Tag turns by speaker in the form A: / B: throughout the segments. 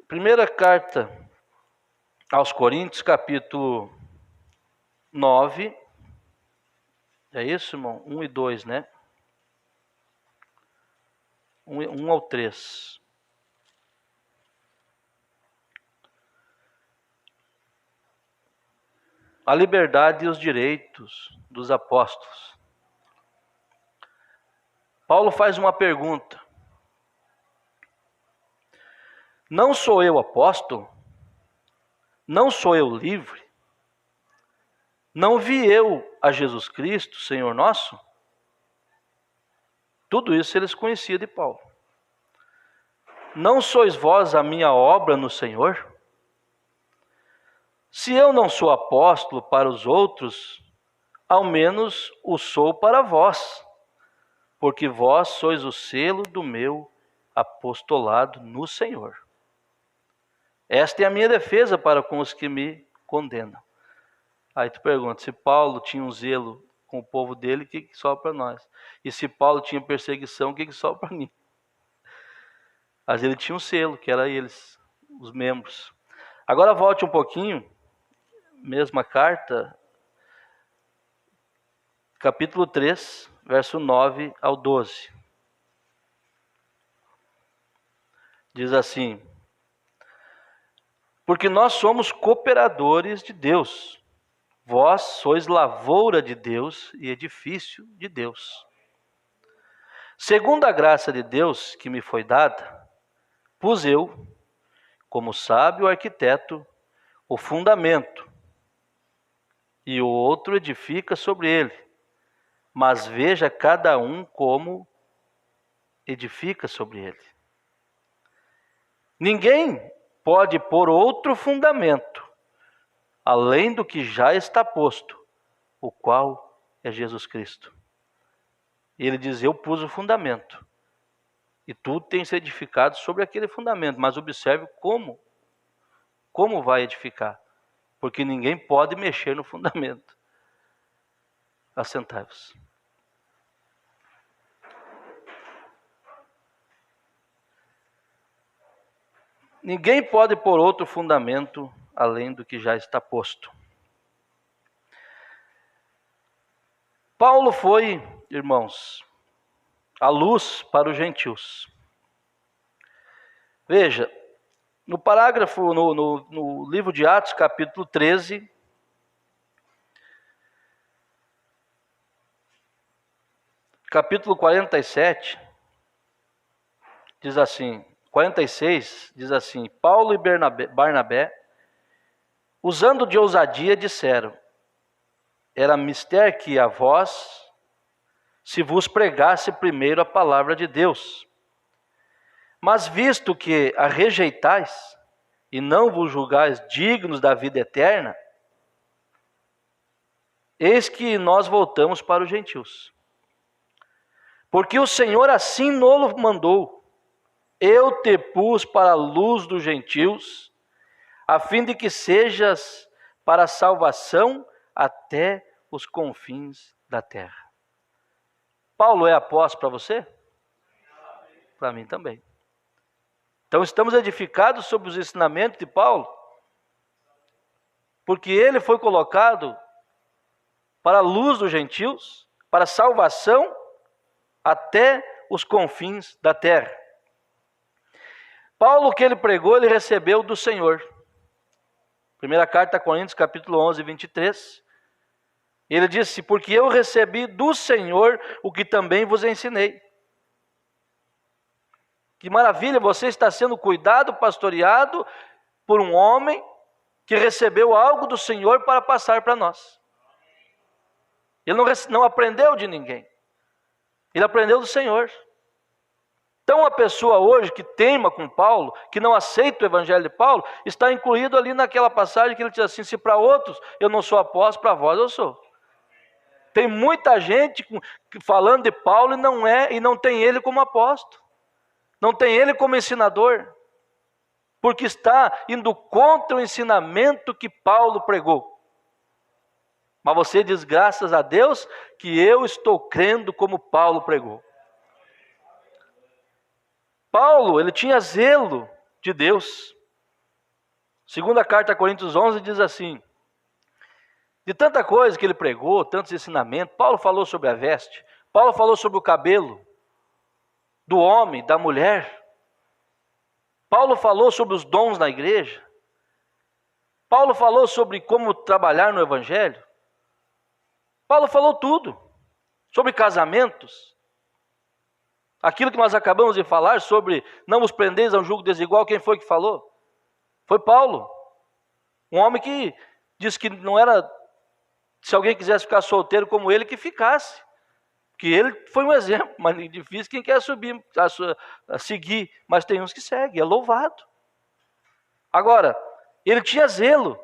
A: Primeira carta aos Coríntios, capítulo 9. É isso, irmão? 1 e 2, né? 1 ao 3. A liberdade e os direitos dos apóstolos. Paulo faz uma pergunta. Não sou eu apóstolo? Não sou eu livre? Não vi eu a Jesus Cristo, Senhor nosso? Tudo isso eles conheciam de Paulo. Não sois vós a minha obra no Senhor? Se eu não sou apóstolo para os outros, ao menos o sou para vós, porque vós sois o selo do meu apostolado no Senhor. Esta é a minha defesa para com os que me condenam. Aí tu pergunta, se Paulo tinha um zelo com o povo dele, o que sobra para nós? E se Paulo tinha perseguição, o que sobra para mim? Mas ele tinha um selo, que era eles, os membros. Agora volte um pouquinho, mesma carta, capítulo 3, verso 9 ao 12. Diz assim: porque nós somos cooperadores de Deus, vós sois lavoura de Deus e edifício de Deus. Segundo a graça de Deus que me foi dada, pus eu, como sábio arquiteto, o fundamento, e o outro edifica sobre ele. Mas veja cada um como edifica sobre ele. Ninguém pode pôr outro fundamento, além do que já está posto, o qual é Jesus Cristo. Ele diz, eu pus o fundamento, e tudo tem que ser edificado sobre aquele fundamento, mas observe como vai edificar, porque ninguém pode mexer no fundamento. Assentai-vos. Ninguém pode pôr outro fundamento além do que já está posto. Paulo foi, irmãos, a luz para os gentios. Veja, no parágrafo, no livro de Atos, capítulo 13, capítulo 47, diz assim, 46, diz assim, Paulo e Barnabé, usando de ousadia, disseram, era mister que a vós se vos pregasse primeiro a palavra de Deus. Mas visto que a rejeitais e não vos julgais dignos da vida eterna, eis que nós voltamos para os gentios. Porque o Senhor assim nos mandou, eu te pus para a luz dos gentios, a fim de que sejas para a salvação até os confins da terra. Paulo é apóstolo para você? Para mim também. Então estamos edificados sobre os ensinamentos de Paulo, porque ele foi colocado para a luz dos gentios, para a salvação até os confins da terra. Paulo, o que ele pregou, ele recebeu do Senhor. Primeira carta a Coríntios, capítulo 11, 23. Ele disse, porque eu recebi do Senhor o que também vos ensinei. Que maravilha, você está sendo cuidado, pastoreado por um homem que recebeu algo do Senhor para passar para nós. Ele não aprendeu de ninguém. Ele aprendeu do Senhor. Então a pessoa hoje que teima com Paulo, que não aceita o evangelho de Paulo, está incluído ali naquela passagem que ele diz assim, se para outros eu não sou apóstolo, para vós eu sou. Tem muita gente falando de Paulo e não tem ele como apóstolo. Não tem ele como ensinador. Porque está indo contra o ensinamento que Paulo pregou. Mas você diz, graças a Deus, que eu estou crendo como Paulo pregou. Paulo, ele tinha zelo de Deus. Segunda carta a Coríntios 11 diz assim: de tanta coisa que ele pregou, tantos ensinamentos, Paulo falou sobre a veste, Paulo falou sobre o cabelo do homem, da mulher, Paulo falou sobre os dons na igreja, Paulo falou sobre como trabalhar no evangelho, Paulo falou tudo, sobre casamentos, aquilo que nós acabamos de falar sobre não os prendeis a um jugo desigual, quem foi que falou? Foi Paulo, um homem que disse que não era, se alguém quisesse ficar solteiro como ele, que ficasse, que ele foi um exemplo, mas é difícil quem quer seguir, mas tem uns que seguem, é louvado. Agora, ele tinha zelo,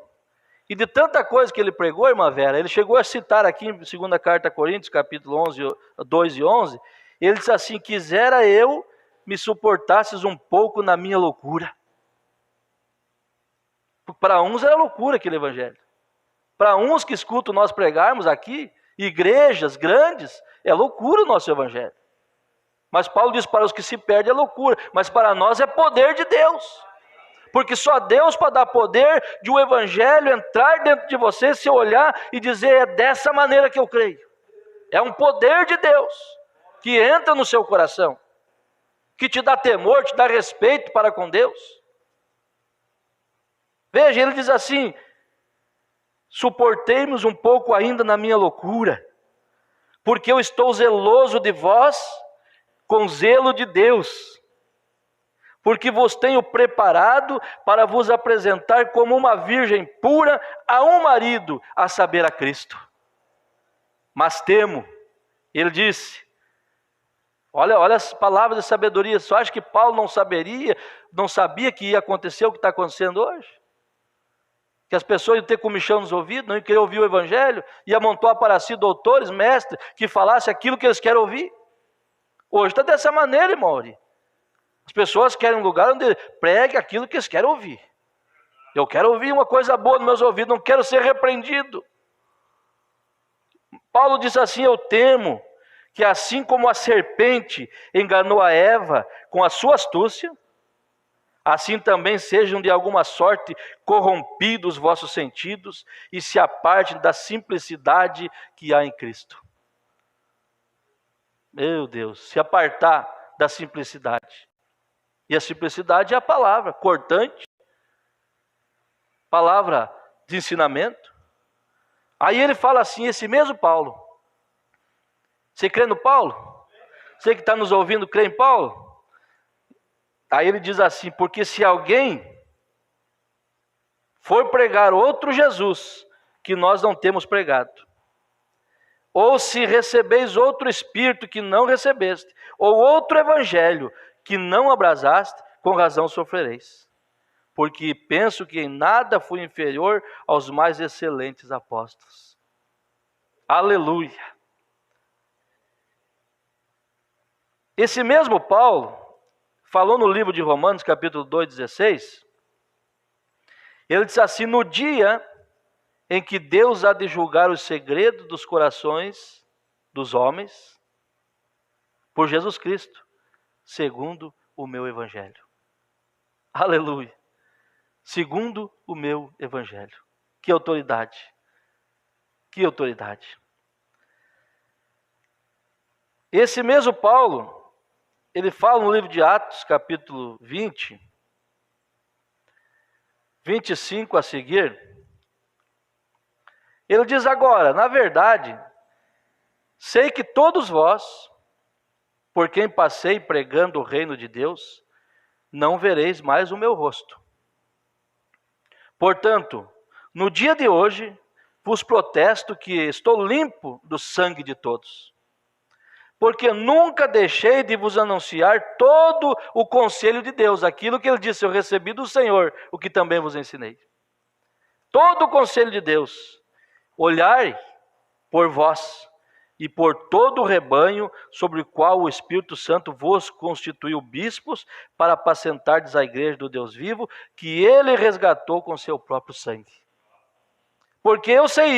A: e de tanta coisa que ele pregou, irmã Vera, ele chegou a citar aqui em 2ª carta a Coríntios, capítulo 2 e 11, ele disse assim: quisera eu me suportasses um pouco na minha loucura. Para uns era loucura aquele evangelho. Para uns que escutam nós pregarmos aqui, igrejas grandes, é loucura o nosso evangelho. Mas Paulo diz: para os que se perdem é loucura, mas para nós é poder de Deus. Porque só Deus pode dar poder de um evangelho entrar dentro de você, se olhar e dizer: é dessa maneira que eu creio. É um poder de Deus que entra no seu coração, que te dá temor, te dá respeito para com Deus. Veja, ele diz assim: suportei-nos um pouco ainda na minha loucura, porque eu estou zeloso de vós com zelo de Deus, porque vos tenho preparado para vos apresentar como uma virgem pura a um marido, a saber, a Cristo. Mas temo, ele disse, olha as palavras de sabedoria, só acha que Paulo não sabia que ia acontecer o que está acontecendo hoje? Que as pessoas iam ter comichão nos ouvidos, não iam querer ouvir o evangelho, e amontoar para si doutores, mestres, que falassem aquilo que eles querem ouvir. Hoje está dessa maneira, irmão. As pessoas querem um lugar onde pregue aquilo que eles querem ouvir. Eu quero ouvir uma coisa boa nos meus ouvidos, não quero ser repreendido. Paulo diz assim: eu temo que assim como a serpente enganou a Eva com a sua astúcia, assim também sejam de alguma sorte corrompidos os vossos sentidos e se apartem da simplicidade que há em Cristo. Meu Deus, se apartar da simplicidade. E a simplicidade é a palavra cortante, palavra de ensinamento. Aí ele fala assim, esse mesmo Paulo. Você crê no Paulo? Você que está nos ouvindo crê em Paulo? Aí ele diz assim: porque se alguém for pregar outro Jesus, que nós não temos pregado, ou se recebeis outro Espírito que não recebeste, ou outro Evangelho que não abrasaste, com razão sofrereis. Porque penso que em nada fui inferior aos mais excelentes apóstolos. Aleluia! Esse mesmo Paulo falou no livro de Romanos, capítulo 2,16, ele diz assim: no dia em que Deus há de julgar os segredos dos corações dos homens, por Jesus Cristo, segundo o meu evangelho. Aleluia! Segundo o meu evangelho. Que autoridade! Que autoridade! Esse mesmo Paulo, ele fala no livro de Atos, capítulo 20, 25 a seguir, ele diz: agora, na verdade, sei que todos vós, por quem passei pregando o reino de Deus, não vereis mais o meu rosto. Portanto, no dia de hoje, vos protesto que estou limpo do sangue de todos. Porque nunca deixei de vos anunciar todo o conselho de Deus. Aquilo que ele disse, eu recebi do Senhor, o que também vos ensinei. Todo o conselho de Deus. Olhai por vós e por todo o rebanho sobre o qual o Espírito Santo vos constituiu bispos para apacentardes a igreja do Deus vivo, que ele resgatou com seu próprio sangue. Porque eu sei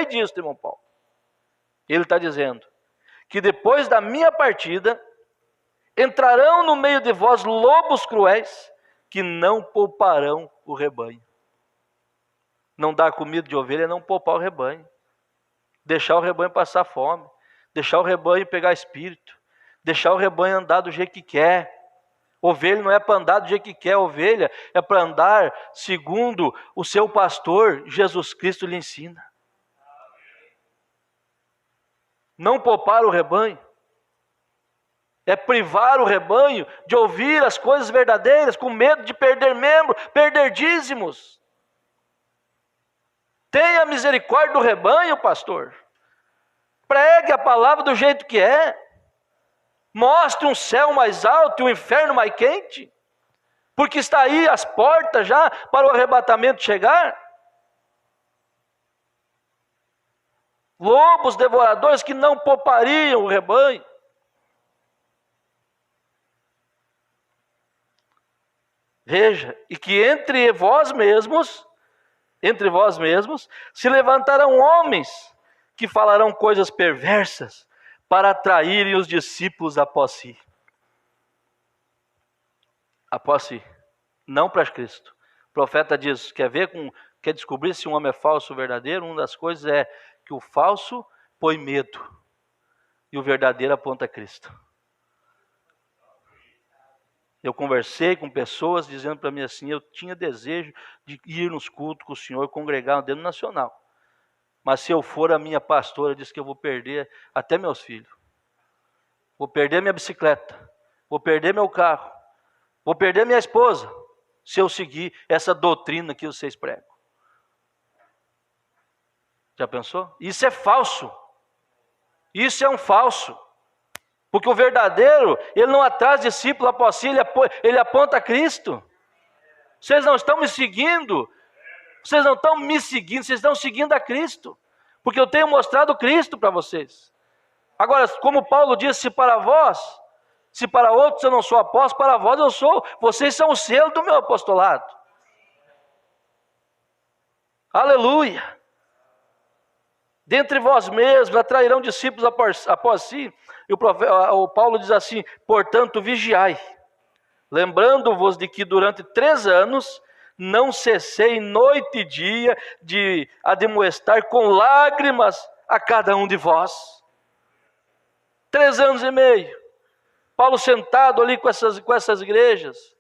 A: disso, irmão Paulo. Ele está dizendo que depois da minha partida, entrarão no meio de vós lobos cruéis, que não pouparão o rebanho. Não dar comida de ovelha é não poupar o rebanho. Deixar o rebanho passar fome. Deixar o rebanho pegar espírito. Deixar o rebanho andar do jeito que quer. Ovelha não é para andar do jeito que quer. Ovelha é para andar segundo o seu pastor, Jesus Cristo, lhe ensina. Não poupar o rebanho é privar o rebanho de ouvir as coisas verdadeiras, com medo de perder membro, perder dízimos. Tenha misericórdia do rebanho, pastor. Pregue a palavra do jeito que é. Mostre um céu mais alto e um inferno mais quente. Porque está aí as portas já para o arrebatamento chegar. Lobos devoradores que não poupariam o rebanho. Veja, e que entre vós mesmos, se levantarão homens que falarão coisas perversas para atraírem os discípulos após si. Após si, não para Cristo. O profeta diz, quer descobrir se um homem é falso ou verdadeiro? Uma das coisas é que o falso põe medo e o verdadeiro aponta a Cristo. Eu conversei com pessoas dizendo para mim assim, eu tinha desejo de ir nos cultos com o senhor, congregar dentro do nacional. Mas se eu for, a minha pastora disse que eu vou perder até meus filhos. Vou perder minha bicicleta. Vou perder meu carro. Vou perder minha esposa. Se eu seguir essa doutrina que vocês pregam. Já pensou? Isso é falso. Isso é um falso. Porque o verdadeiro, ele não atrai discípulo após si, ele aponta a Cristo. Vocês não estão me seguindo. Vocês não estão me seguindo, vocês estão seguindo a Cristo. Porque eu tenho mostrado Cristo para vocês. Agora, como Paulo disse, se para vós, se para outros eu não sou apóstolo, para vós eu sou. Vocês são o selo do meu apostolado. Aleluia. Dentre vós mesmos atrairão discípulos após si. E o Paulo diz assim, portanto vigiai, lembrando-vos de que durante 3 anos não cessei noite e dia de admoestar com lágrimas a cada um de vós. 3 anos e meio. Paulo sentado ali com essas igrejas.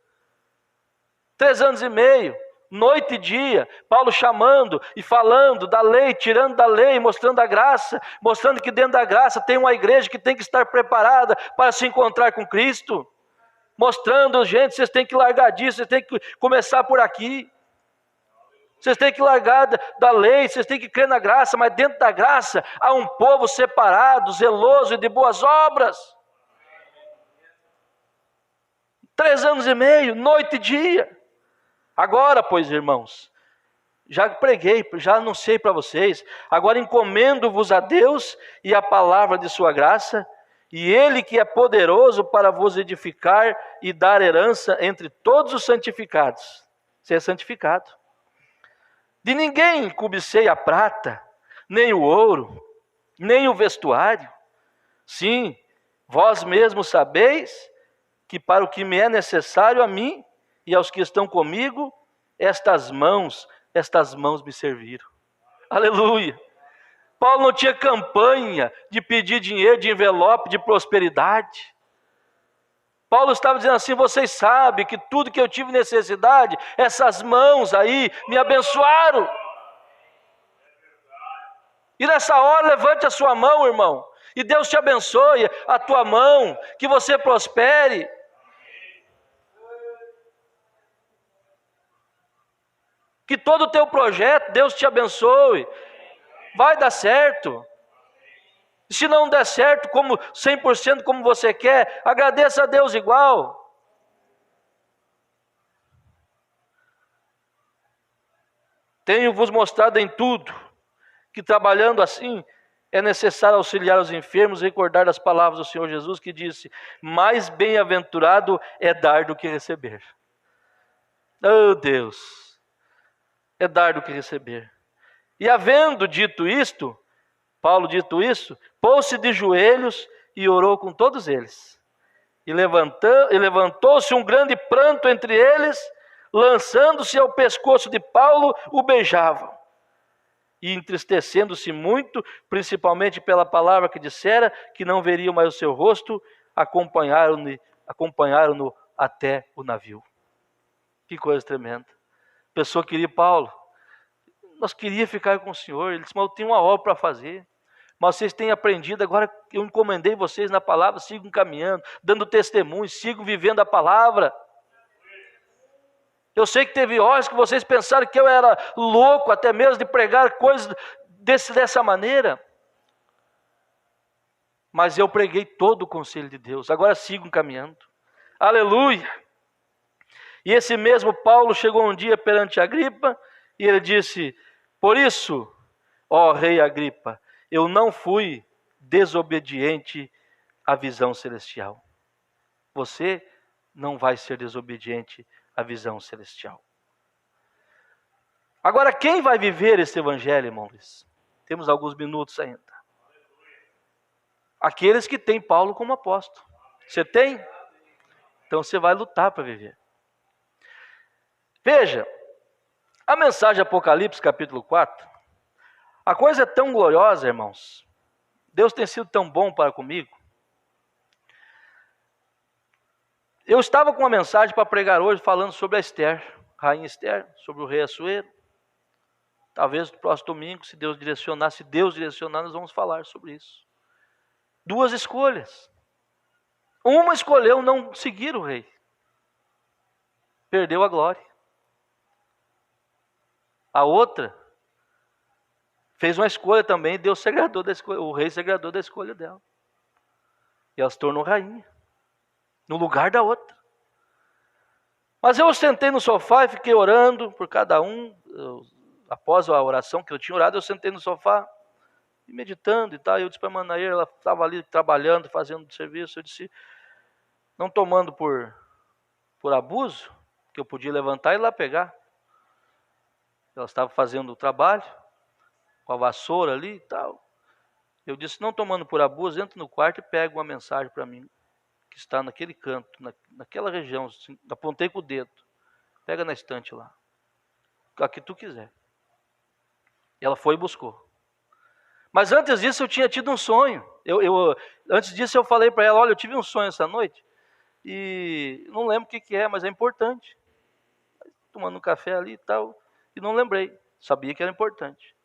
A: 3 anos e meio. Noite e dia, Paulo chamando e falando da lei, tirando da lei, mostrando a graça, mostrando que dentro da graça tem uma igreja que tem que estar preparada para se encontrar com Cristo, mostrando, gente, vocês têm que largar disso, vocês têm que começar por aqui, vocês têm que largar da lei, vocês têm que crer na graça, mas dentro da graça há um povo separado, zeloso e de boas obras. 3 anos e meio, noite e dia. Agora, pois, irmãos, já preguei, já anunciei para vocês, agora encomendo-vos a Deus e a palavra de sua graça, e Ele que é poderoso para vos edificar e dar herança entre todos os santificados. Você é santificado. De ninguém cobicei a prata, nem o ouro, nem o vestuário. Sim, vós mesmos sabeis que para o que me é necessário a mim, e aos que estão comigo, estas mãos me serviram. Aleluia. Paulo não tinha campanha de pedir dinheiro, de envelope, de prosperidade. Paulo estava dizendo assim, vocês sabem que tudo que eu tive necessidade, essas mãos aí me abençoaram. E nessa hora levante a sua mão, irmão, e Deus te abençoe, a tua mão, que você prospere. Que todo o teu projeto, Deus te abençoe. Vai dar certo. Se não der certo, 100% como você quer, agradeça a Deus igual. Tenho-vos mostrado em tudo, que trabalhando assim, é necessário auxiliar os enfermos e recordar das palavras do Senhor Jesus, que disse, mais bem-aventurado é dar do que receber. Oh Deus! É dar do que receber. E havendo dito isto, Paulo dito isso, pôs-se de joelhos e orou com todos eles. E levantou-se um grande pranto entre eles, lançando-se ao pescoço de Paulo, o beijavam. E entristecendo-se muito, principalmente pela palavra que dissera, que não veriam mais o seu rosto, acompanharam-no até o navio. Que coisa tremenda. A pessoa queria Paulo. Nós queríamos ficar com o Senhor. Ele disse, mas eu tenho uma obra para fazer. Mas vocês têm aprendido, agora eu encomendei vocês na palavra, sigam caminhando, dando testemunho, sigam vivendo a palavra. Eu sei que teve horas que vocês pensaram que eu era louco, até mesmo de pregar coisas dessa maneira. Mas eu preguei todo o conselho de Deus, agora sigam caminhando. Aleluia! E esse mesmo Paulo chegou um dia perante Agripa, e ele disse, por isso, ó rei Agripa, eu não fui desobediente à visão celestial. Você não vai ser desobediente à visão celestial. Agora, quem vai viver esse evangelho, irmão Luiz? Temos alguns minutos ainda. Aqueles que têm Paulo como apóstolo. Você tem? Então você vai lutar para viver. Veja, a mensagem de Apocalipse, capítulo 4, a coisa é tão gloriosa, irmãos. Deus tem sido tão bom para comigo. Eu estava com uma mensagem para pregar hoje falando sobre a Esther, rainha Esther, sobre o rei Assuero. Talvez no próximo domingo, se Deus direcionar, nós vamos falar sobre isso. Duas escolhas. Uma escolheu não seguir o rei. Perdeu a glória. A outra fez uma escolha também, Deus se agradou da escolha, o rei se agradou da escolha dela. E ela se tornou rainha, no lugar da outra. Mas eu sentei no sofá e fiquei orando por cada um. Após a oração que eu tinha orado, eu sentei no sofá e meditando e tal. Eu disse para a Manaíra, ela estava ali trabalhando, fazendo serviço. Eu disse, não tomando por abuso, que eu podia levantar e ir lá pegar. Ela estava fazendo o trabalho, com a vassoura ali e tal. Eu disse, não tomando por abuso, entra no quarto e pega uma mensagem para mim, que está naquele canto, naquela região, assim, apontei com o dedo. Pega na estante lá, a que tu quiser. E ela foi e buscou. Mas antes disso eu tinha tido um sonho. Antes disso eu falei para ela, olha, eu tive um sonho essa noite, e não lembro o que é, mas é importante. Tomando um café ali e tal, e não lembrei, sabia que era importante.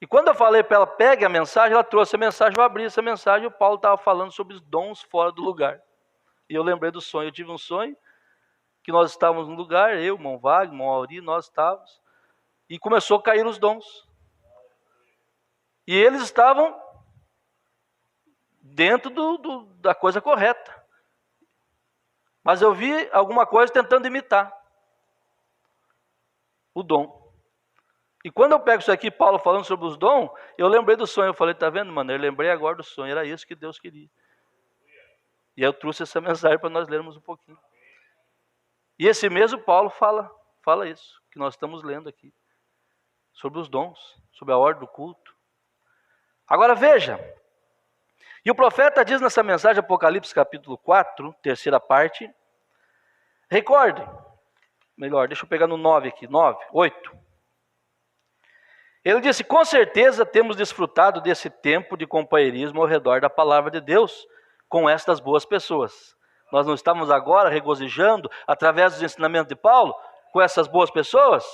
A: E quando eu falei para ela, pegue a mensagem, ela trouxe a mensagem, eu abri essa mensagem, e o Paulo estava falando sobre os dons fora do lugar. E eu lembrei do sonho, eu tive um sonho, que nós estávamos no lugar, eu, irmão Wagner, irmão Auri, nós estávamos, e começou a cair os dons. E eles estavam dentro da coisa correta. Mas eu vi alguma coisa tentando imitar o dom. E quando eu pego isso aqui, Paulo falando sobre os dons, eu lembrei do sonho. Eu falei, tá vendo, mano? Eu lembrei agora do sonho. Era isso que Deus queria. E eu trouxe essa mensagem para nós lermos um pouquinho. E esse mesmo Paulo fala isso, que nós estamos lendo aqui. Sobre os dons, sobre a ordem do culto. Agora veja. E o profeta diz nessa mensagem, Apocalipse capítulo 4, terceira parte. Recorde. Melhor, deixa eu pegar no 9 aqui. 8. Ele disse, com certeza temos desfrutado desse tempo de companheirismo ao redor da palavra de Deus com estas boas pessoas. Nós não estamos agora regozijando através dos ensinamentos de Paulo com essas boas pessoas?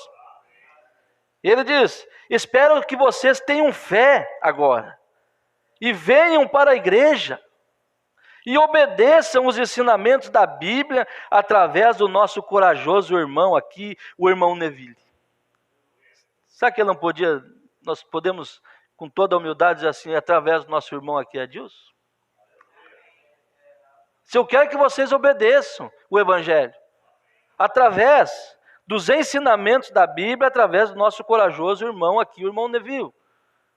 A: Ele diz, espero que vocês tenham fé agora e venham para a igreja e obedeçam os ensinamentos da Bíblia através do nosso corajoso irmão aqui, o irmão Neville. Sabe que ele não podia, nós podemos com toda a humildade dizer assim, através do nosso irmão aqui, Adilson? Se eu quero que vocês obedeçam o Evangelho, através dos ensinamentos da Bíblia, através do nosso corajoso irmão aqui, o irmão Neville.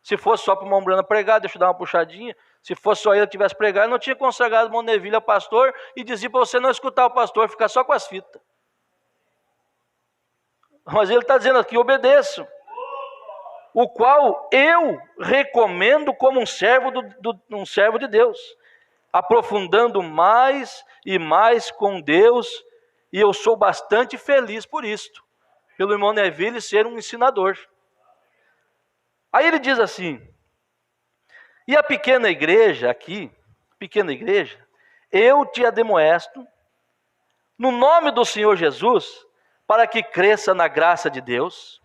A: Se fosse só para o irmão Brana pregar, deixa eu dar uma puxadinha, se fosse só ele que tivesse pregado, ele não tinha consagrado o irmão Neville a pastor e dizia para você não escutar o pastor, ficar só com as fitas. Mas ele está dizendo aqui, obedeçam. O qual eu recomendo como um servo de Deus, aprofundando mais e mais com Deus E eu sou bastante feliz por isto, pelo irmão Neville ser um ensinador. Aí ele diz assim: e a pequena igreja aqui, pequena igreja, eu te ademoesto, no nome do Senhor Jesus, para que cresça na graça de Deus.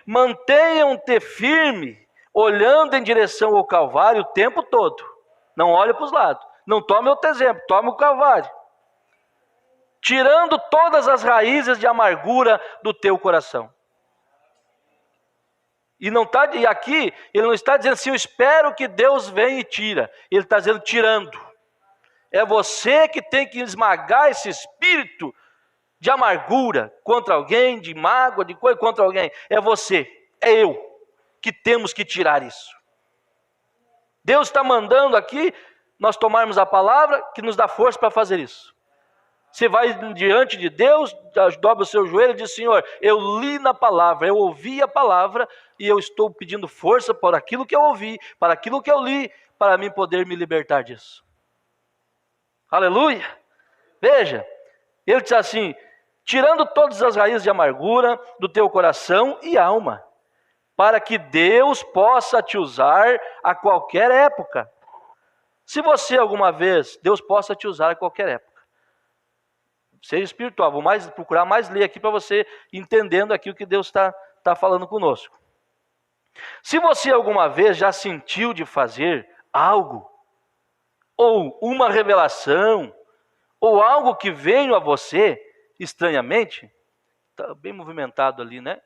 A: Mantenham-te firme, olhando em direção ao Calvário o tempo todo. Não olhe para os lados. Não tome outro exemplo, tome o Calvário. Tirando todas as raízes de amargura do teu coração. E aqui ele não está dizendo assim, eu espero que Deus venha e tira. Ele está dizendo tirando. É você que tem que esmagar esse espírito de amargura contra alguém, de mágoa, de coisa contra alguém. É você, é eu, que temos que tirar isso. Deus está mandando aqui nós tomarmos a palavra que nos dá força para fazer isso. Você vai diante de Deus, dobra o seu joelho e diz: Senhor, eu li na palavra, eu ouvi a palavra e eu estou pedindo força por aquilo que eu ouvi, para aquilo que eu li, para mim poder me libertar disso. Aleluia! Veja, ele diz assim: tirando todas as raízes de amargura do teu coração e alma, para que Deus possa te usar a qualquer época. Se você alguma vez, Deus possa te usar a qualquer época. Seja espiritual, vou procurar mais ler aqui para você entendendo aqui o que Deus está falando conosco. Se você alguma vez já sentiu de fazer algo, ou uma revelação, ou algo que veio a você estranhamente, está bem movimentado ali, né?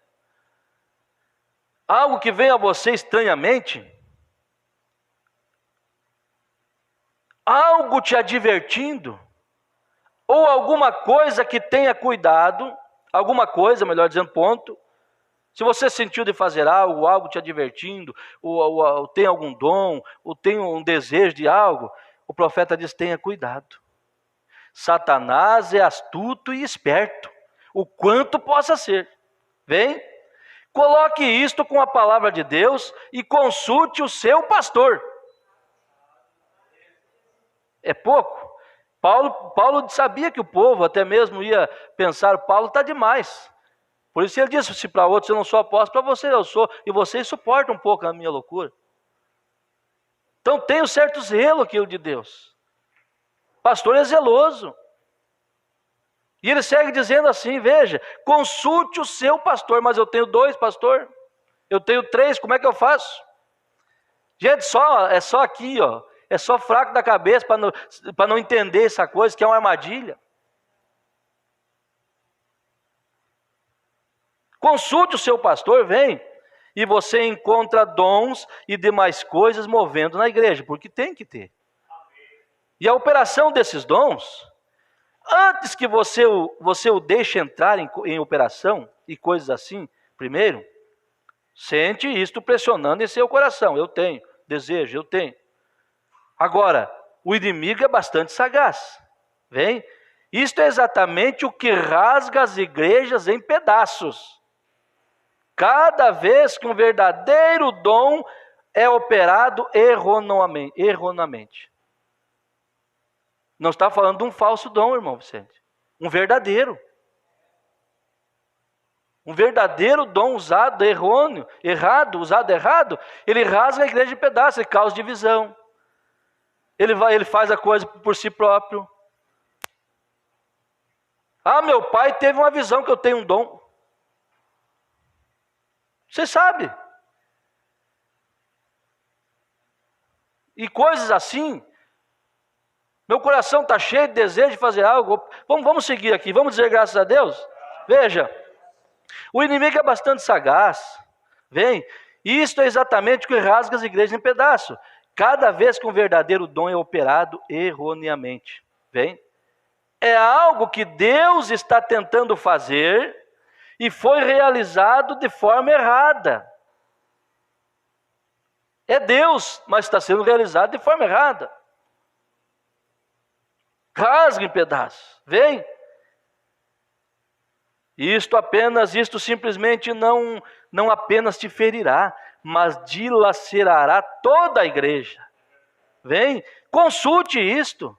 A: Algo que veio a você estranhamente, algo te advertindo, ou alguma coisa que tenha cuidado, alguma coisa, melhor dizendo, ponto. Se você sentiu de fazer algo te advertindo, ou tem algum dom, ou tem um desejo de algo, o profeta diz: tenha cuidado. Satanás é astuto e esperto, o quanto possa ser. Vem, coloque isto com a palavra de Deus e consulte o seu pastor. É pouco? Paulo sabia que o povo até mesmo ia pensar: Paulo está demais. Por isso ele disse: se para outros eu não sou apóstolo, para você eu sou, e vocês suportam um pouco a minha loucura. Então tem um certo zelo aquilo de Deus. Pastor é zeloso. E ele segue dizendo assim: veja, consulte o seu pastor. Mas eu tenho 2 pastores, eu tenho 3, como é que eu faço? Gente, é só aqui, ó. É só fraco da cabeça para não entender essa coisa, que é uma armadilha. Consulte o seu pastor, vem, e você encontra dons e demais coisas movendo na igreja, porque tem que ter. E a operação desses dons, antes que você o deixe entrar em operação e coisas assim, primeiro, sente isto pressionando em seu coração. Eu tenho desejo, eu tenho. Agora, o inimigo é bastante sagaz. Vem? Isto é exatamente o que rasga as igrejas em pedaços. Cada vez que um verdadeiro dom é operado erroneamente. Não está falando de um falso dom, irmão Vicente. Um verdadeiro. Um verdadeiro dom usado usado errado, ele rasga a igreja em pedaços, ele causa divisão. Ele faz a coisa por si próprio. Ah, meu pai teve uma visão que eu tenho um dom. Você sabe. E coisas assim. Meu coração está cheio de desejo de fazer algo. Vamos seguir aqui, vamos dizer graças a Deus. Veja, o inimigo é bastante sagaz. Vem, isto é exatamente o que rasga as igrejas em pedaços. Cada vez que um verdadeiro dom é operado erroneamente. Vem? É algo que Deus está tentando fazer e foi realizado de forma errada. É Deus, mas está sendo realizado de forma errada. Rasga em pedaços. Vem? Isto simplesmente não apenas te ferirá, mas dilacerará toda a igreja. Vem, consulte isto.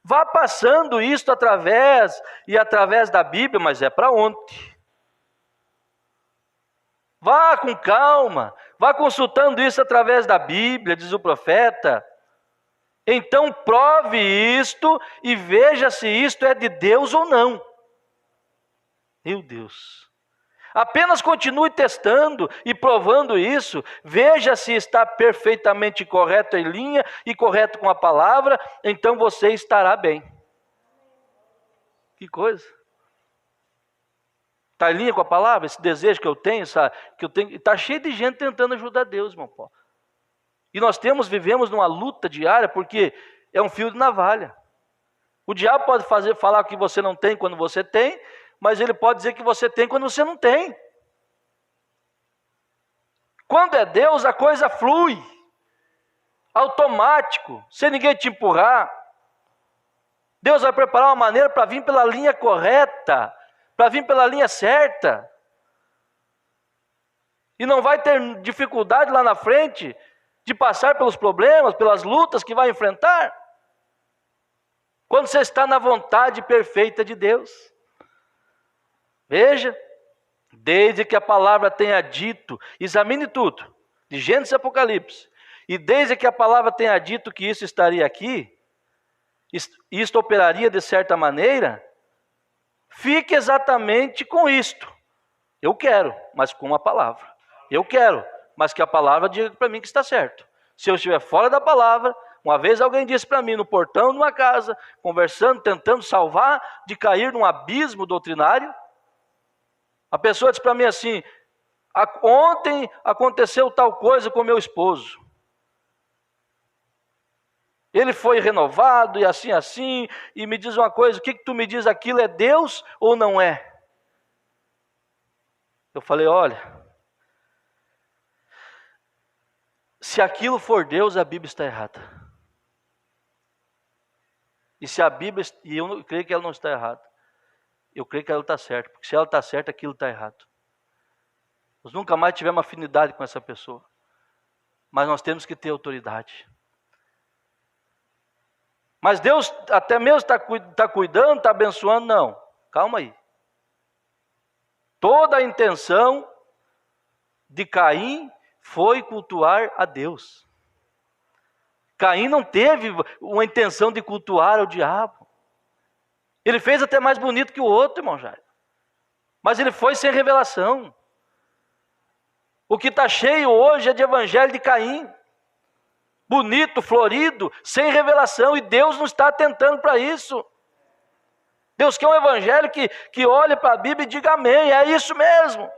A: Vá passando isto através da Bíblia, mas é para ontem. Vá com calma, vá consultando isso através da Bíblia, diz o profeta. Então prove isto e veja se isto é de Deus ou não. Meu Deus. Apenas continue testando e provando isso. Veja se está perfeitamente correto em linha e correto com a palavra. Então você estará bem. Que coisa. Está em linha com a palavra? Esse desejo que eu tenho, está cheio de gente tentando ajudar Deus, irmão Paulo. E nós vivemos numa luta diária, porque é um fio de navalha. O diabo pode falar que você não tem quando você tem, mas ele pode dizer que você tem quando você não tem. Quando é Deus, a coisa flui, automático, sem ninguém te empurrar. Deus vai preparar uma maneira para vir pela linha correta, para vir pela linha certa. E não vai ter dificuldade lá na frente de passar pelos problemas, pelas lutas que vai enfrentar. Quando você está na vontade perfeita de Deus. Veja, desde que a palavra tenha dito, examine tudo, de Gênesis e Apocalipse, e desde que a palavra tenha dito que isso estaria aqui, isto operaria de certa maneira, fique exatamente com isto. Eu quero, mas com a palavra. Eu quero, mas que a palavra diga para mim que está certo. Se eu estiver fora da palavra, uma vez alguém disse para mim no portão de uma casa, conversando, tentando salvar de cair num abismo doutrinário, a pessoa disse para mim assim: ontem aconteceu tal coisa com meu esposo. Ele foi renovado e assim, e me diz uma coisa, o que tu me diz, aquilo é Deus ou não é? Eu falei, olha, se aquilo for Deus, a Bíblia está errada. E se a Bíblia, e eu creio que ela não está errada, eu creio que ela está certa, porque se ela está certa, aquilo está errado. Nós nunca mais tivemos afinidade com essa pessoa, mas nós temos que ter autoridade. Mas Deus até mesmo está cuidando, está abençoando, não, calma aí. Toda a intenção de Caim foi cultuar a Deus. Caim não teve uma intenção de cultuar o diabo. Ele fez até mais bonito que o outro, irmão Jair. Mas ele foi sem revelação. O que está cheio hoje é de evangelho de Caim. Bonito, florido, sem revelação. E Deus não está atentando para isso. Deus quer um evangelho que olhe para a Bíblia e diga amém. É isso mesmo.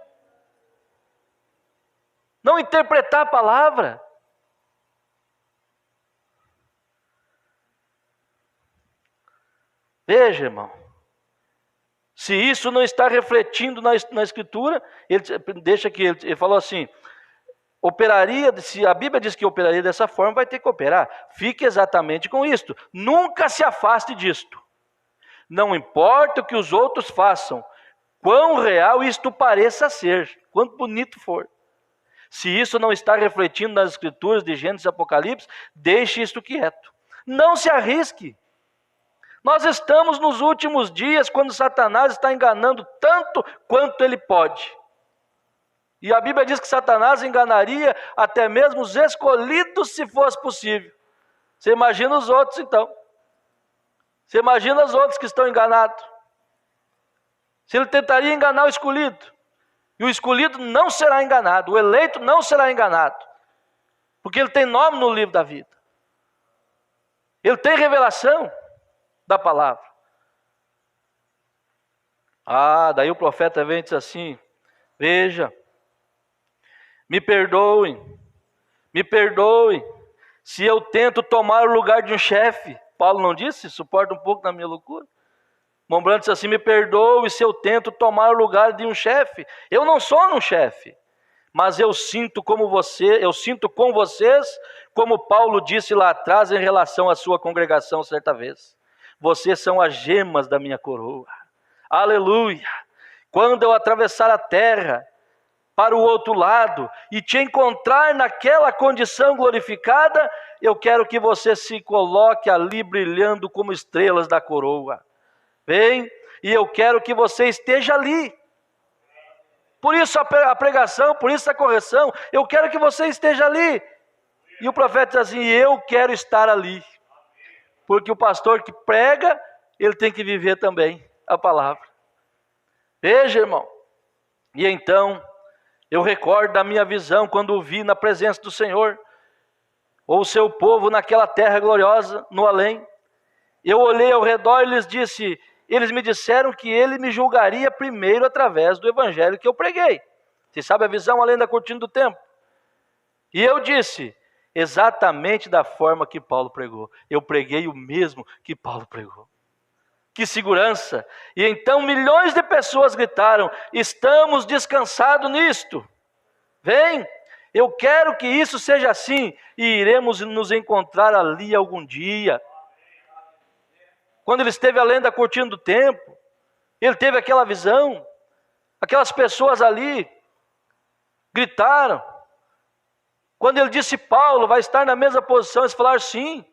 A: Não interpretar a palavra. Veja, irmão, se isso não está refletindo na Escritura, ele falou assim, se a Bíblia diz que operaria dessa forma, vai ter que operar. Fique exatamente com isto. Nunca se afaste disto. Não importa o que os outros façam, quão real isto pareça ser, quanto bonito for. Se isso não está refletindo nas Escrituras de Gênesis e Apocalipse, deixe isto quieto. Não se arrisque. Nós estamos nos últimos dias, quando Satanás está enganando tanto quanto ele pode. E a Bíblia diz que Satanás enganaria até mesmo os escolhidos, se fosse possível. Você imagina os outros, então. Você imagina os outros que estão enganados. Se ele tentaria enganar o escolhido, e o escolhido não será enganado, o eleito não será enganado, porque ele tem nome no livro da vida. Ele tem revelação da palavra. Daí o profeta vem e diz assim, veja, me perdoem, se eu tento tomar o lugar de um chefe. Paulo não disse? Suporta um pouco na minha loucura. Mombrando disse assim, me perdoe se eu tento tomar o lugar de um chefe. Eu não sou um chefe, mas eu sinto com vocês, como Paulo disse lá atrás em relação à sua congregação certa vez. Vocês são as gemas da minha coroa. Aleluia! Quando eu atravessar a terra, para o outro lado e te encontrar naquela condição glorificada, eu quero que você se coloque ali brilhando como estrelas da coroa. Vem, e eu quero que você esteja ali. Por isso a pregação, por isso a correção, eu quero que você esteja ali. E o profeta diz assim, eu quero estar ali. Porque o pastor que prega, ele tem que viver também a palavra. Veja, irmão. E então, eu recordo da minha visão quando o vi na presença do Senhor, ou o seu povo naquela terra gloriosa, no além. Eu olhei ao redor e lhes disse, eles me disseram que ele me julgaria primeiro através do evangelho que eu preguei. Você sabe a visão além da cortina do templo? E eu disse, exatamente da forma que Paulo pregou. Eu preguei o mesmo que Paulo pregou. Que segurança! E então milhões de pessoas gritaram, estamos descansados nisto. Vem, eu quero que isso seja assim e iremos nos encontrar ali algum dia. Quando ele esteve além da cortina do templo, ele teve aquela visão, aquelas pessoas ali gritaram. Quando ele disse Paulo vai estar na mesma posição, eles falaram sim.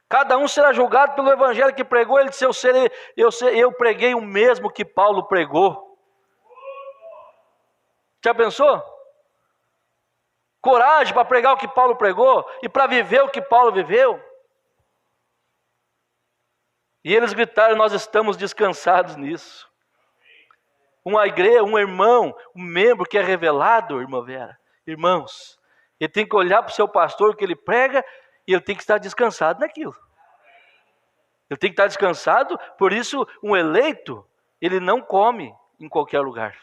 A: Cada um será julgado pelo evangelho que pregou. Ele disse, eu preguei o mesmo que Paulo pregou. Já pensou? Coragem para pregar o que Paulo pregou e para viver o que Paulo viveu. E eles gritaram, nós estamos descansados nisso. Uma igreja, um irmão, um membro que é revelado, irmã Vera, irmãos, ele tem que olhar para o seu pastor, o que ele prega, e ele tem que estar descansado naquilo. Ele tem que estar descansado, por isso um eleito, ele não come em qualquer lugar.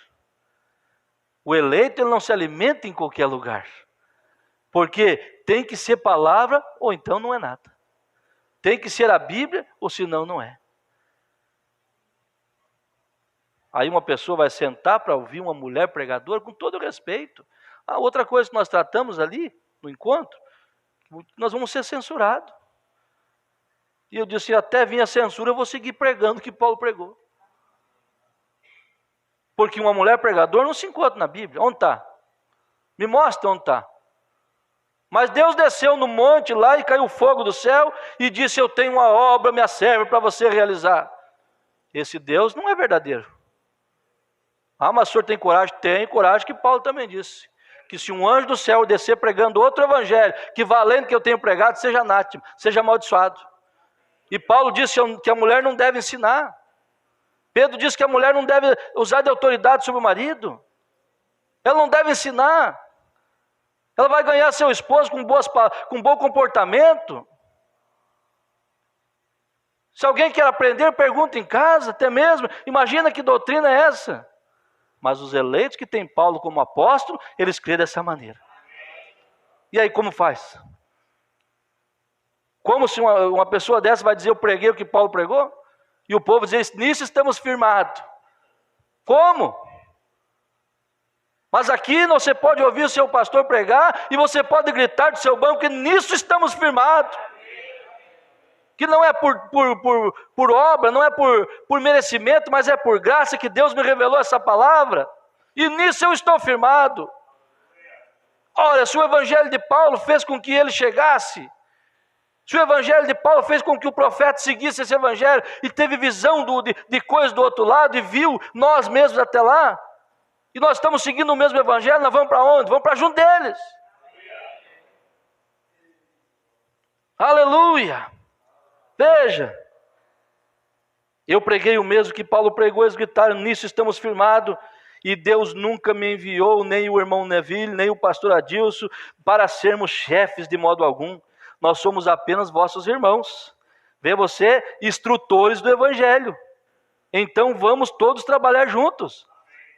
A: O eleito, ele não se alimenta em qualquer lugar. Porque tem que ser palavra, ou então não é nada. Tem que ser a Bíblia, ou senão não é. Aí uma pessoa vai sentar para ouvir uma mulher pregadora, com todo o respeito. A outra coisa que nós tratamos ali, no encontro, nós vamos ser censurados. E eu disse, até vir a censura, eu vou seguir pregando o que Paulo pregou. Porque uma mulher pregadora não se encontra na Bíblia. Onde está? Me mostra onde está. Mas Deus desceu no monte lá e caiu fogo do céu e disse, eu tenho uma obra, minha serva, para você realizar. Esse Deus não é verdadeiro. Ah, mas o senhor tem coragem? Tem coragem, que Paulo também disse. Que se um anjo do céu descer pregando outro evangelho, que valendo que eu tenho pregado, seja anátema, seja amaldiçoado. E Paulo disse que a mulher não deve ensinar. Pedro disse que a mulher não deve usar de autoridade sobre o marido. Ela não deve ensinar. Ela vai ganhar seu esposo com bom comportamento. Se alguém quer aprender, pergunta em casa, até mesmo. Imagina que doutrina é essa. Mas os eleitos que têm Paulo como apóstolo, eles creem dessa maneira. E aí como faz? Como se uma pessoa dessa vai dizer, eu preguei o que Paulo pregou? E o povo diz, nisso estamos firmados. Como? Mas aqui você pode ouvir o seu pastor pregar e você pode gritar do seu banco que nisso estamos firmados. Que não é por obra, não é por merecimento, mas é por graça que Deus me revelou essa palavra. E nisso eu estou firmado. Olha, se o evangelho de Paulo fez com que ele chegasse, se o evangelho de Paulo fez com que o profeta seguisse esse evangelho e teve visão de coisas do outro lado e viu nós mesmos até lá, e nós estamos seguindo o mesmo evangelho, nós vamos para onde? Vamos para junto deles. Aleluia! Veja, eu preguei o mesmo que Paulo pregou, eles gritaram, nisso estamos firmados, e Deus nunca me enviou, nem o irmão Neville, nem o pastor Adilson, para sermos chefes de modo algum. Nós somos apenas vossos irmãos. Vê você, instrutores do evangelho. Então vamos todos trabalhar juntos.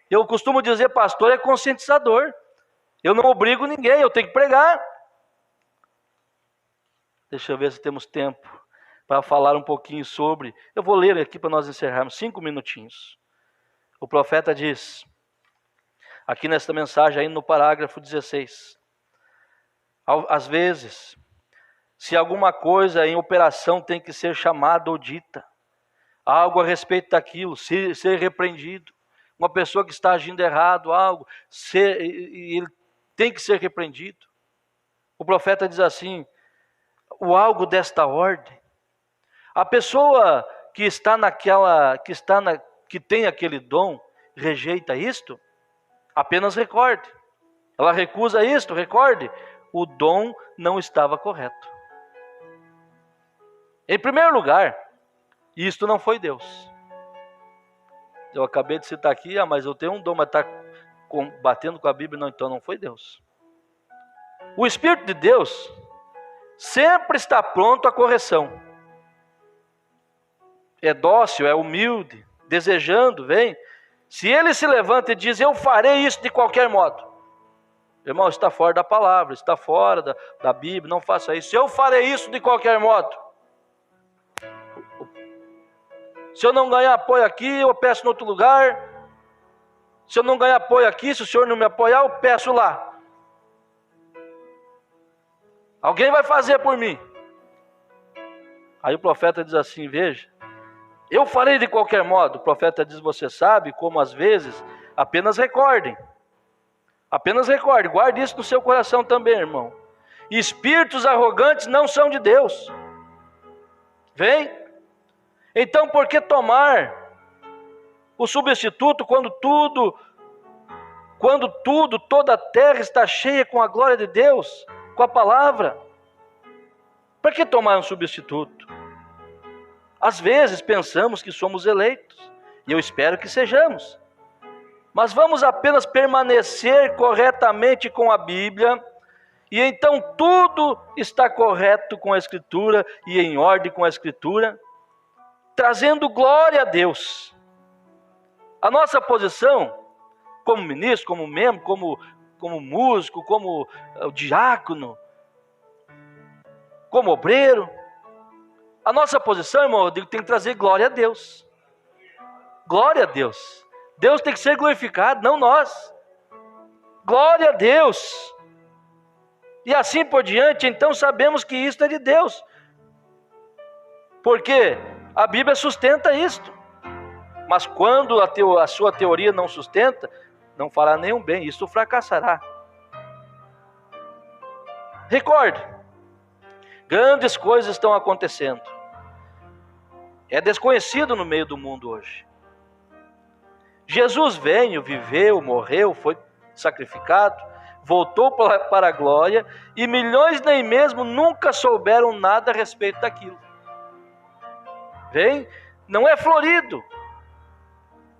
A: Eu costumo dizer, pastor é conscientizador. Eu não obrigo ninguém, eu tenho que pregar. Deixa eu ver se temos tempo para falar um pouquinho sobre. Eu vou ler aqui para nós encerrarmos, 5 minutinhos. O profeta diz, aqui nesta mensagem, aí no parágrafo 16. Às vezes, se alguma coisa em operação tem que ser chamada ou dita, algo a respeito daquilo, ser repreendido, uma pessoa que está agindo errado, algo, e ele tem que ser repreendido. O profeta diz assim, o algo desta ordem. A pessoa que está que tem aquele dom, rejeita isto, apenas recorde. Ela recusa isto, recorde, o dom não estava correto. Em primeiro lugar, isto não foi Deus. Eu acabei de citar aqui, mas eu tenho um dom, mas está batendo com a Bíblia, não, então não foi Deus. O Espírito de Deus sempre está pronto à correção. É dócil, é humilde, desejando, vem. Se ele se levanta e diz, eu farei isso de qualquer modo. Irmão, está fora da palavra, está fora da Bíblia, não faça isso. Eu farei isso de qualquer modo. Se eu não ganhar apoio aqui, eu peço em outro lugar. Se eu não ganhar apoio aqui, se o senhor não me apoiar, eu peço lá. Alguém vai fazer por mim. Aí o profeta diz assim, veja, eu farei de qualquer modo. O profeta diz, você sabe como às vezes, apenas recordem. Apenas recorde, guarde isso no seu coração também, irmão. Espíritos arrogantes não são de Deus. Vem? Então por que tomar o substituto quando toda a terra está cheia com a glória de Deus, com a palavra? Por que tomar um substituto? Às vezes pensamos que somos eleitos, e eu espero que sejamos. Mas vamos apenas permanecer corretamente com a Bíblia, e então tudo está correto com a Escritura e em ordem com a Escritura, trazendo glória a Deus. A nossa posição, como ministro, como membro, como músico, como diácono, como obreiro, a nossa posição, irmão, eu digo, tem que trazer glória a Deus. Glória a Deus. Deus tem que ser glorificado, não nós. Glória a Deus. E assim por diante, então sabemos que isto é de Deus. Porque a Bíblia sustenta isto. Mas quando a sua teoria não sustenta, não fará nenhum bem, isso fracassará. Recorde, grandes coisas estão acontecendo. É desconhecido no meio do mundo hoje. Jesus veio, viveu, morreu, foi sacrificado, voltou para a glória, e milhões nem mesmo nunca souberam nada a respeito daquilo. Vem? Não é florido,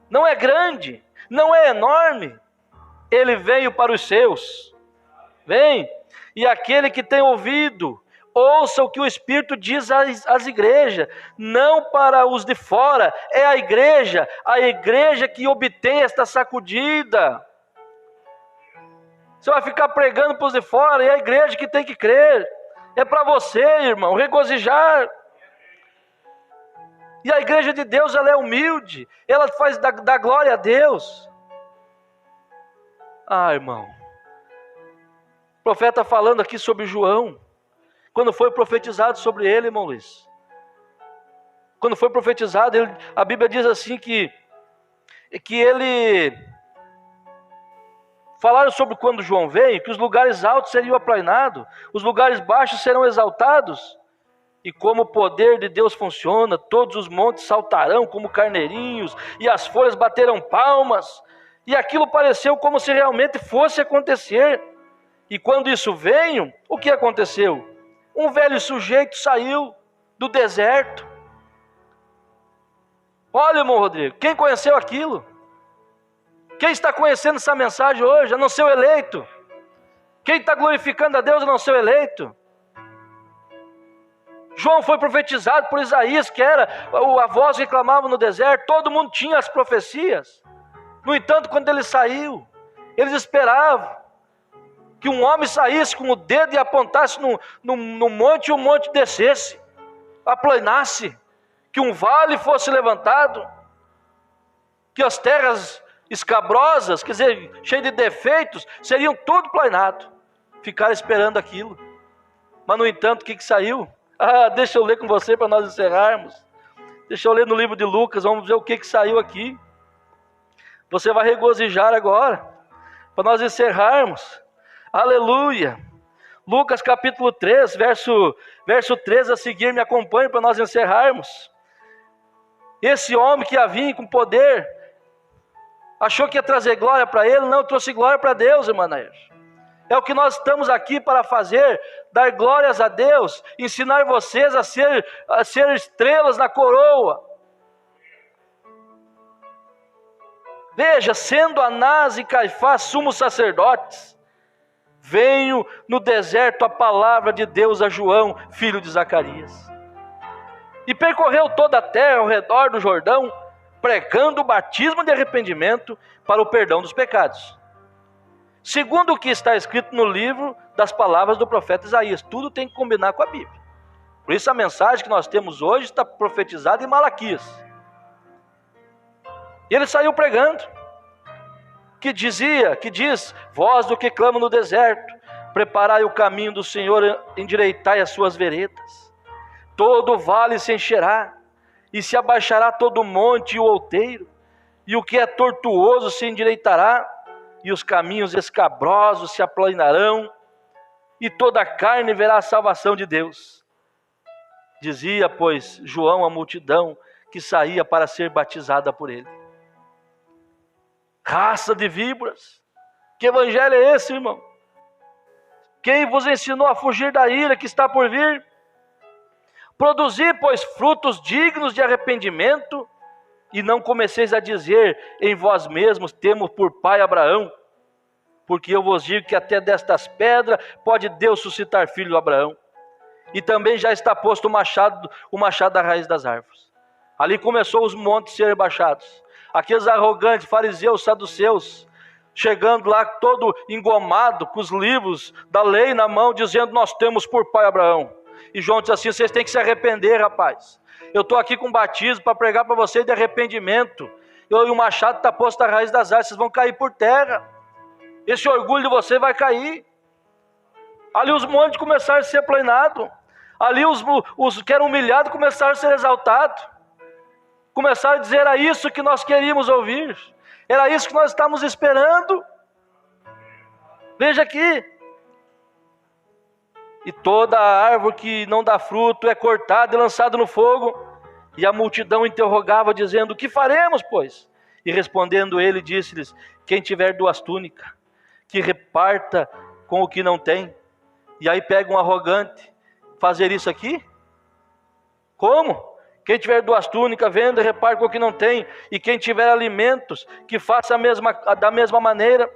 A: não é grande, não é enorme. Ele veio para os seus. Vem? E aquele que tem ouvido, ouça o que o Espírito diz às igrejas, não para os de fora, é a igreja que obtém esta sacudida. Você vai ficar pregando para os de fora, é a igreja que tem que crer, é para você, irmão, regozijar. E a igreja de Deus, ela é humilde, ela faz da glória a Deus. Irmão, o profeta falando aqui sobre João, quando foi profetizado sobre ele, irmão Luiz. Quando foi profetizado, a Bíblia diz assim que ele... Falaram sobre quando João veio, que os lugares altos seriam aplainados, os lugares baixos serão exaltados. E como o poder de Deus funciona, todos os montes saltarão como carneirinhos, e as folhas baterão palmas. E aquilo pareceu como se realmente fosse acontecer. E quando isso veio, o que aconteceu? Um velho sujeito saiu do deserto. Olha, irmão Rodrigo, quem conheceu aquilo? Quem está conhecendo essa mensagem hoje? A não ser o eleito. Quem está glorificando a Deus a não ser o eleito? João foi profetizado por Isaías, que era a voz que clamava no deserto. Todo mundo tinha as profecias. No entanto, quando ele saiu, eles esperavam que um homem saísse com o dedo e apontasse no monte, e o monte descesse, aplanasse, que um vale fosse levantado, que as terras escabrosas, quer dizer, cheias de defeitos, seriam tudo planado. Ficaram esperando aquilo. Mas no entanto, o que saiu? Deixa eu ler com você para nós encerrarmos. Deixa eu ler no livro de Lucas, vamos ver o que saiu aqui. Você vai regozijar agora, para nós encerrarmos. Aleluia. Lucas capítulo 3, verso 13 a seguir, me acompanhe para nós encerrarmos. Esse homem que ia vir com poder, achou que ia trazer glória para ele, não, trouxe glória para Deus, Emanuel. É o que nós estamos aqui para fazer, dar glórias a Deus, ensinar vocês a ser estrelas na coroa. Veja, sendo Anás e Caifás sumos sacerdotes, veio no deserto a palavra de Deus a João, filho de Zacarias. E percorreu toda a terra ao redor do Jordão, pregando o batismo de arrependimento para o perdão dos pecados. Segundo o que está escrito no livro das palavras do profeta Isaías, tudo tem que combinar com a Bíblia. Por isso a mensagem que nós temos hoje está profetizada em Malaquias. E ele saiu pregando, que diz, voz do que clama no deserto, preparai o caminho do Senhor, endireitai as suas veredas. Todo vale se encherá, e se abaixará todo monte e o outeiro, e o que é tortuoso se endireitará, e os caminhos escabrosos se aplanarão, e toda a carne verá a salvação de Deus. Dizia, pois, João à multidão que saía para ser batizada por ele. Raça de víboras, que evangelho é esse, irmão? Quem vos ensinou a fugir da ira que está por vir? Produzi, pois, frutos dignos de arrependimento, e não comeceis a dizer em vós mesmos, temos por pai Abraão, porque eu vos digo que até destas pedras pode Deus suscitar filho de Abraão. E também já está posto o machado da raiz das árvores. Ali começou os montes a serem baixados. Aqueles arrogantes, fariseus, saduceus, chegando lá todo engomado, com os livros da lei na mão, dizendo, nós temos por pai Abraão. E João diz assim, vocês têm que se arrepender, rapaz. Eu estou aqui com batismo para pregar para vocês de arrependimento. E o machado está posto à raiz das árvores, vocês vão cair por terra. Esse orgulho de você vai cair. Ali os montes começaram a ser aplanados. Ali os que eram humilhados começaram a ser exaltados. Começaram a dizer, era isso que nós queríamos ouvir. Era isso que nós estávamos esperando. Veja aqui. E toda a árvore que não dá fruto é cortada e lançada no fogo. E a multidão interrogava, dizendo, o que faremos, pois? E respondendo ele, disse-lhes, quem tiver 2 túnicas, que reparta com o que não tem. E aí pega um arrogante, fazer isso aqui? Como? Quem tiver 2 túnicas, venda e reparte com o que não tem. E quem tiver alimentos, que faça da mesma maneira.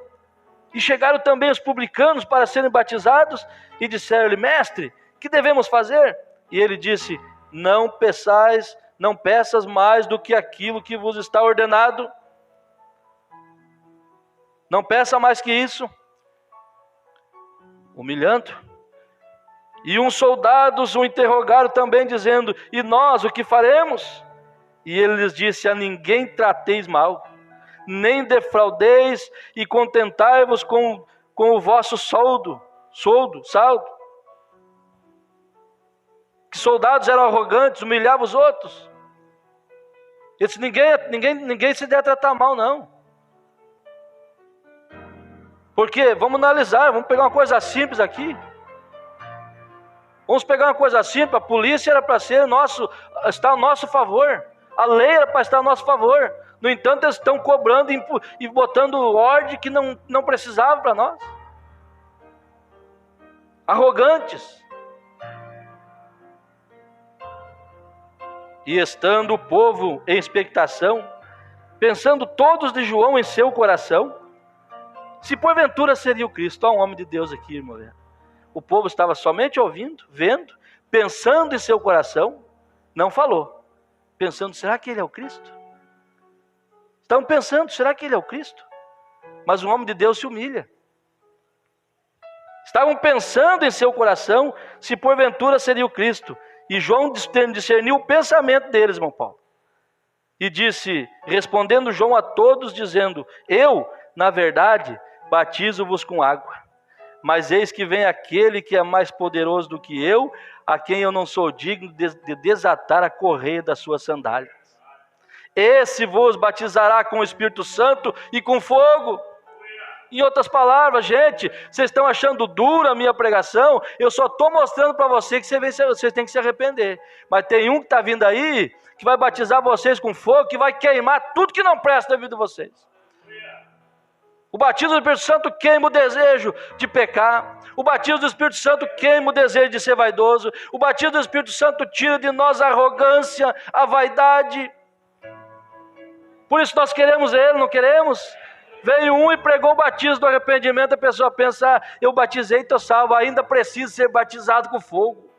A: E chegaram também os publicanos para serem batizados, e disseram-lhe, mestre, que devemos fazer? E ele disse, não peças mais do que aquilo que vos está ordenado. Não peça mais que isso. Humilhando. E uns soldados o interrogaram também, dizendo, e nós o que faremos? E ele lhes disse, a ninguém trateis mal, nem defraudeis, e contentai-vos com o vosso saldo. Que soldados eram arrogantes, humilhavam os outros. Ele disse, ninguém se deve tratar mal, não. Porque, vamos analisar, vamos pegar uma coisa simples aqui. Vamos pegar uma coisa simples, a polícia era para estar ao nosso favor. A lei era para estar ao nosso favor. No entanto, eles estão cobrando e botando ordem que não precisava para nós. Arrogantes. E estando o povo em expectação, pensando todos de João em seu coração, se porventura seria o Cristo. Há um homem de Deus aqui, irmão. O povo estava somente ouvindo, vendo, pensando em seu coração, não falou. Pensando, será que ele é o Cristo? Estavam pensando, será que ele é o Cristo? Mas o homem de Deus se humilha. Estavam pensando em seu coração, se porventura seria o Cristo. E João discerniu o pensamento deles, irmão Paulo. E disse, respondendo João a todos, dizendo, eu, na verdade, batizo-vos com água. Mas eis que vem aquele que é mais poderoso do que eu, a quem eu não sou digno de desatar a correia das suas sandálias. Esse vos batizará com o Espírito Santo e com fogo. Em outras palavras, gente, vocês estão achando dura a minha pregação? Eu só estou mostrando para vocês que vocês têm que se arrepender. Mas tem um que está vindo aí, que vai batizar vocês com fogo, que vai queimar tudo que não presta na vida de vocês. O batismo do Espírito Santo queima o desejo de pecar. O batismo do Espírito Santo queima o desejo de ser vaidoso. O batismo do Espírito Santo tira de nós a arrogância, a vaidade. Por isso nós queremos Ele, não queremos? Veio um e pregou o batismo do arrependimento, a pessoa pensa, eu batizei, estou salvo, ainda preciso ser batizado com fogo,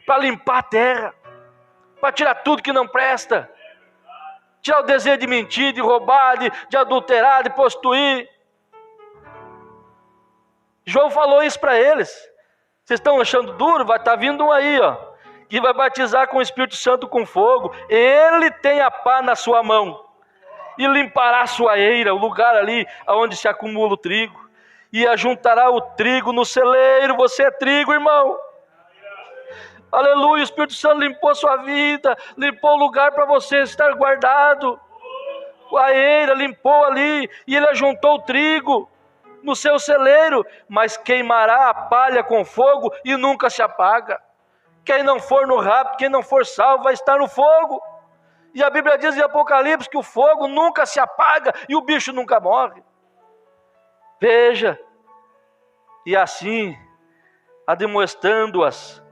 A: para limpar a terra, para tirar tudo que não presta, tirar o desejo de mentir, de roubar, de adulterar, de prostituir. João falou isso para eles. Vocês estão achando duro? Vai estar vindo um aí, que vai batizar com o Espírito Santo com fogo. Ele tem a pá na sua mão e limpará a sua eira, o lugar ali onde se acumula o trigo, e ajuntará o trigo no celeiro. Você é trigo, irmão. Aleluia, o Espírito Santo limpou a sua vida, limpou o lugar para você estar guardado. A eira limpou ali, e ele ajuntou o trigo no seu celeiro, mas queimará a palha com fogo e nunca se apaga. Quem não for no rapto, quem não for salvo, vai estar no fogo. E a Bíblia diz em Apocalipse que o fogo nunca se apaga e o bicho nunca morre. Veja, e assim, admoestando-as,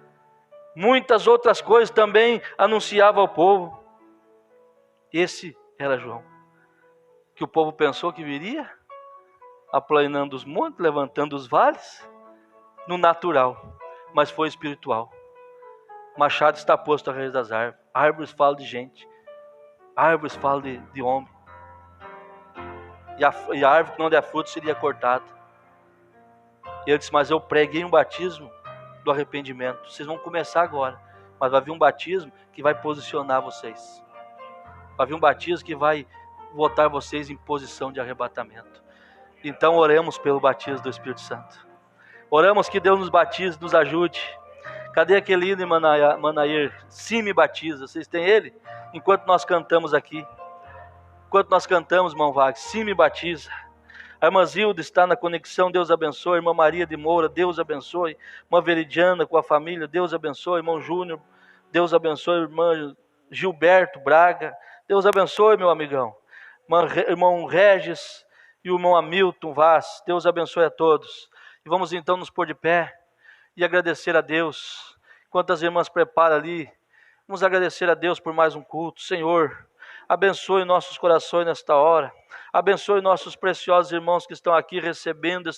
A: muitas outras coisas também anunciava ao povo. Esse era João, que o povo pensou que viria, aplanando os montes, levantando os vales, no natural, mas foi espiritual. Machado está posto à raiz das árvores, árvores falam de gente, árvores falam de homem, e a árvore que não der fruto seria cortada. E ele disse, mas eu preguei um batismo do arrependimento, vocês vão começar agora, mas vai vir um batismo que vai posicionar vocês, vai vir um batismo que vai botar vocês em posição de arrebatamento. Então oremos pelo batismo do Espírito Santo, oramos que Deus nos batize, nos ajude. Cadê aquele hino em Manair? Sim, me batiza. Vocês têm ele? Enquanto nós cantamos aqui. Enquanto nós cantamos, irmão Wagner, sim, me batiza. A irmã Zilda está na conexão, Deus abençoe. A irmã Maria de Moura, Deus abençoe. Irmã Veridiana com a família, Deus abençoe. Irmão Júnior, Deus abençoe. Irmã Gilberto Braga, Deus abençoe, meu amigão. Irmão Regis e o irmão Hamilton Vaz, Deus abençoe a todos. E vamos então nos pôr de pé e agradecer a Deus. Enquanto as irmãs preparam ali, vamos agradecer a Deus por mais um culto. Senhor, abençoe nossos corações nesta hora. Abençoe nossos preciosos irmãos que estão aqui recebendo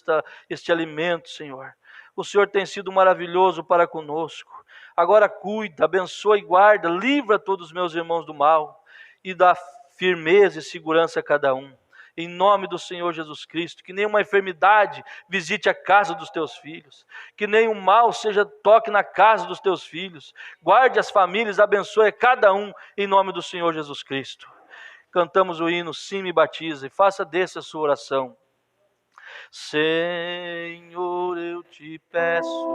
A: este alimento, Senhor. O Senhor tem sido maravilhoso para conosco. Agora cuida, abençoe e guarda, livra todos os meus irmãos do mal e dá firmeza e segurança a cada um. Em nome do Senhor Jesus Cristo, que nenhuma enfermidade visite a casa dos teus filhos, que nenhum mal toque na casa dos teus filhos, guarde as famílias, abençoe cada um, em nome do Senhor Jesus Cristo. Cantamos o hino, sim, me batiza, e faça desse a sua oração. Senhor, eu te peço.